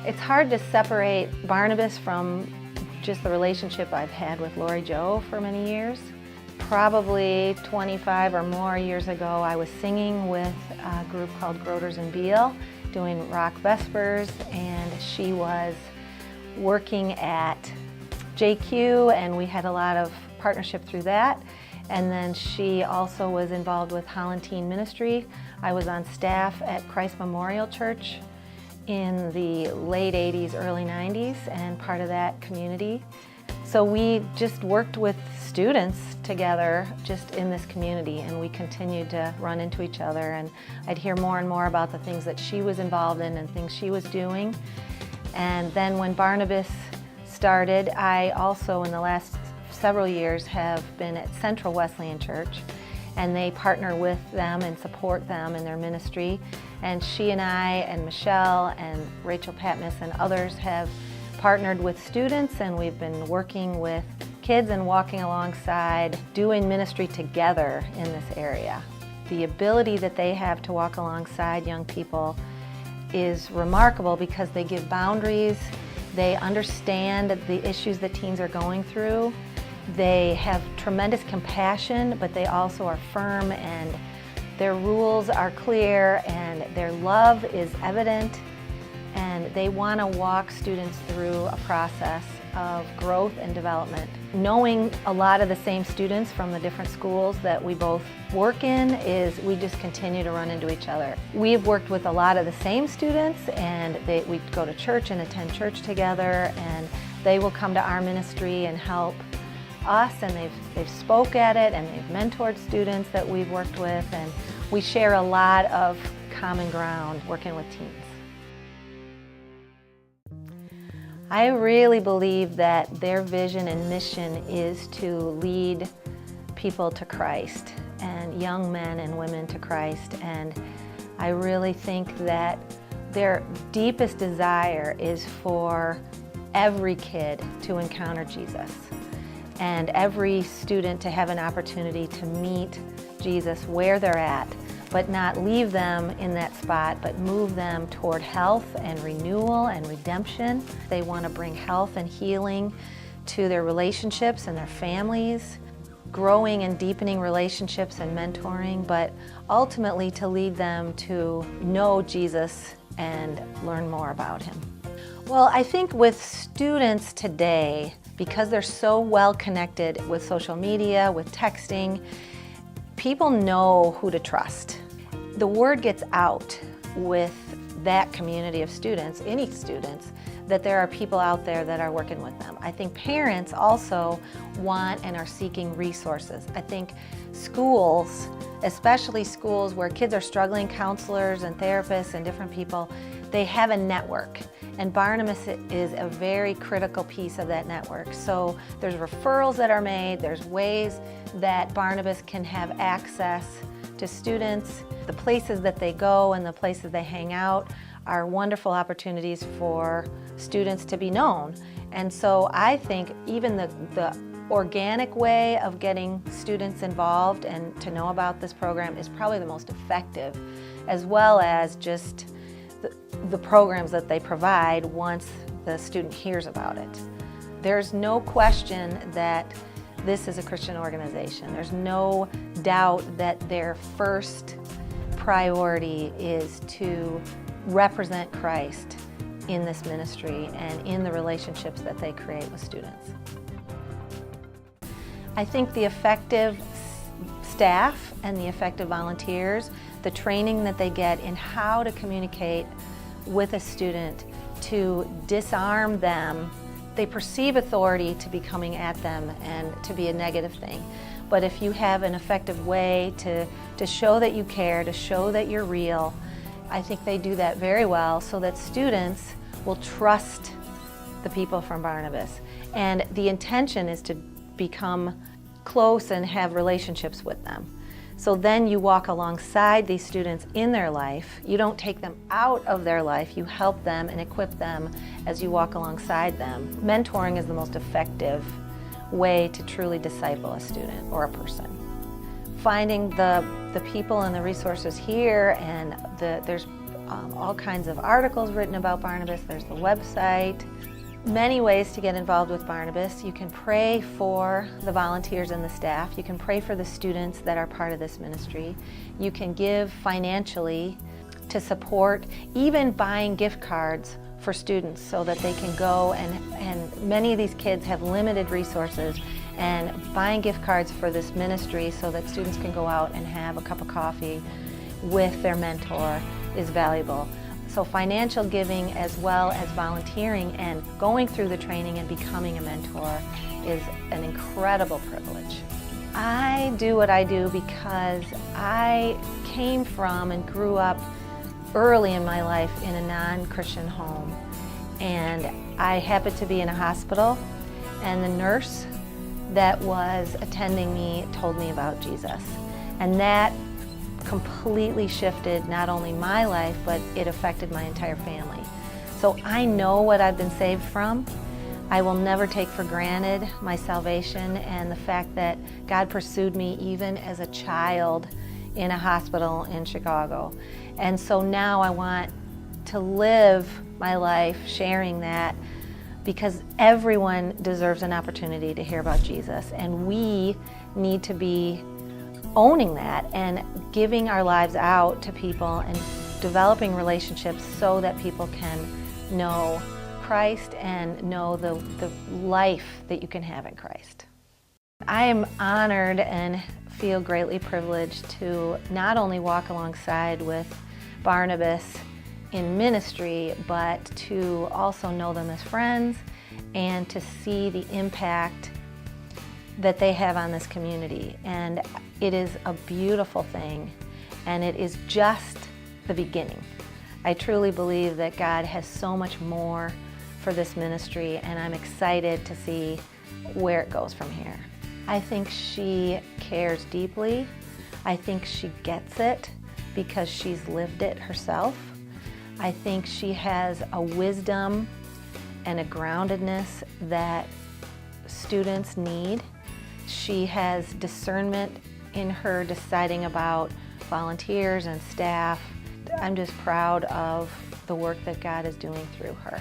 It's hard to separate Barnabas from just the relationship I've had with Lori Jo for many years. Probably 25 or more years ago, I was singing with a group called Groders and Beal, doing rock vespers, and she was working at JQ, and we had a lot of partnership through that. And then she also was involved with Holland Ministry. I was on staff at Christ Memorial Church in the late 80s, early 90s, and part of that community. So we just worked with students together just in this community, and we continued to run into each other, and I'd hear more and more about the things that she was involved in and things she was doing. And then when Barnabas started, I also in the last several years have been at Central Wesleyan Church, and they partner with them and support them in their ministry. And she and I and Michelle and Rachel Patmos and others have partnered with students, and we've been working with kids and walking alongside, doing ministry together in this area. The ability that they have to walk alongside young people is remarkable because they give boundaries, they understand the issues that teens are going through, they have tremendous compassion, but they also are firm, and their rules are clear, and their love is evident, and they want to walk students through a process of growth and development. Knowing a lot of the same students from the different schools that we both work in is we just continue to run into each other. We've worked with a lot of the same students, and we go to church and attend church together, and they will come to our ministry and help us, and they've spoke at it, and they've mentored students that we've worked with, and we share a lot of common ground working with teens. I really believe that their vision and mission is to lead people to Christ, and young men and women to Christ, and I really think that their deepest desire is for every kid to encounter Jesus, and every student to have an opportunity to meet Jesus where they're at, but not leave them in that spot, but move them toward health and renewal and redemption. They want to bring health and healing to their relationships and their families, growing and deepening relationships and mentoring, but ultimately to lead them to know Jesus and learn more about him. Well, I think with students today, because they're so well connected with social media, with texting, people know who to trust. The word gets out with that community of students, any students, that there are people out there that are working with them. I think parents also want and are seeking resources. I think schools, especially schools where kids are struggling, counselors and therapists and different people, they have a network. And Barnabas is a very critical piece of that network. So there's referrals that are made, there's ways that Barnabas can have access to students. The places that they go and the places they hang out are wonderful opportunities for students to be known. And so I think even the organic way of getting students involved and to know about this program is probably the most effective, as well as just the programs that they provide once the student hears about it. There's no question that this is a Christian organization. There's no doubt that their first priority is to represent Christ in this ministry and in the relationships that they create with students. I think the effective staff and the effective volunteers, the training that they get in how to communicate with a student to disarm them. They perceive authority to be coming at them and to be a negative thing. But if you have an effective way to show that you care, to show that you're real, I think they do that very well so that students will trust the people from Barnabas. And the intention is to become close and have relationships with them. So then you walk alongside these students in their life. You don't take them out of their life, you help them and equip them as you walk alongside them. Mentoring is the most effective way to truly disciple a student or a person. Finding the people and the resources here, and there's all kinds of articles written about Barnabas. There's the website. Many ways to get involved with Barnabas. You can pray for the volunteers and the staff. You can pray for the students that are part of this ministry. You can give financially to support, even buying gift cards for students so that they can go, and many of these kids have limited resources, and buying gift cards for this ministry so that students can go out and have a cup of coffee with their mentor is valuable. So financial giving as well as volunteering and going through the training and becoming a mentor is an incredible privilege. I do what I do because I came from and grew up early in my life in a non-Christian home. And I happened to be in a hospital, and the nurse that was attending me told me about Jesus. And that completely shifted not only my life, but it affected my entire family. So I know what I've been saved from. I will never take for granted my salvation and the fact that God pursued me even as a child in a hospital in Chicago. And so now I want to live my life sharing that, because everyone deserves an opportunity to hear about Jesus, and we need to be owning that and giving our lives out to people and developing relationships so that people can know Christ and know the life that you can have in Christ. I am honored and feel greatly privileged to not only walk alongside with Barnabas in ministry, but to also know them as friends and to see the impact that they have on this community. And it is a beautiful thing, and it is just the beginning. I truly believe that God has so much more for this ministry, and I'm excited to see where it goes from here. I think she cares deeply. I think she gets it because she's lived it herself. I think she has a wisdom and a groundedness that students need. She has discernment in her deciding about volunteers and staff. I'm just proud of the work that God is doing through her.